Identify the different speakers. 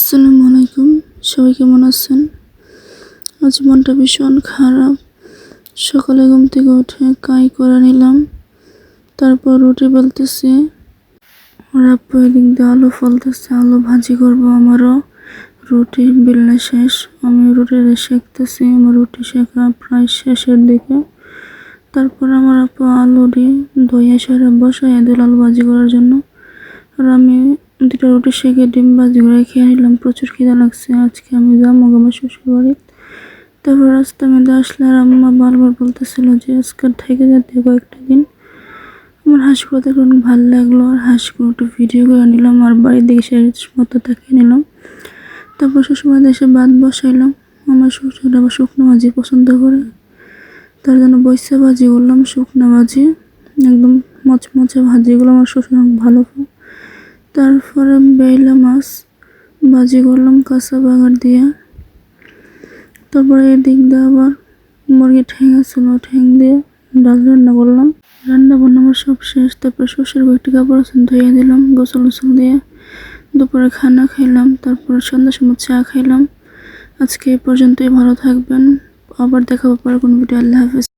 Speaker 1: আসসালামু আলাইকুম, সবাই কেমন আছেন? আজ মনটা ভীষণ খারাপ। সকালে ঘুম থেকে উঠে কাই করে নিলাম, তারপর রুটি বেলতেছি। আর আপু এদিক দিয়ে আলু ফলতেছে, আলু ভাজি করবো। আমারও রুটি বেলনা শেষ, আমি রুটি সেঁকতেছি। আমার রুটি শেখা প্রায় শেষের দিকে। তারপর আমার আপু আলু দিয়ে ধুয়ে সেরে বসাইয়া দিল আলু ভাজি করার জন্য। আর আমি দুটা রুটি সেঁকে ডিম ভাজি করে খেয়ে নিলাম। প্রচুর খিদা লাগছে। আজকে আমি যাবো আমার শ্বশুর বাড়ি। তারপর রাস্তার মধ্যে আসলে আর আম্মা বারবার বলতেছিল যে আজকে থেকে যেতে কয়েকটা দিন। আমার হাঁসগুলো দেখে অনেক ভালো লাগলো, আর হাঁসগুলো একটু ভিডিও করে নিলাম আর বাড়ির দিকে শেষ মতো তাকিয়ে নিলাম। তারপর শ্বশুরবাড়িতে এসে ভাত বসাইলাম। আমার শ্বশুর আবার শুকনো ভাজি পছন্দ করে, তার জন্য বৈশা ভাজি করলাম। শুকনো ভাজি একদম মচমচে ভাজিগুলো আমার শ্বশুর অনেক ভালো পায়। তারপরে বেইলা মাছ ভাজি করলাম কাঁচা বাগার দিয়ে। তারপরে এদিক দিয়ে আবার মুরগি ঠ্যাং ছিল, ঠ্যাং দিয়ে ডাল রান্না করলাম। রান্না বান্না আমার সব শেষ। তারপর শ্বশুর কয়েকটি কাপড় ধুয়ে দিলাম গোসল দিয়ে। দুপুরে খানা খাইলাম, তারপর সন্ধ্যার সময় চা খাইলাম। আজকে এই পর্যন্তই, ভালো থাকবেন। আবার দেখাবো পরে কোন ভিডিও। আল্লাহ হাফেজ।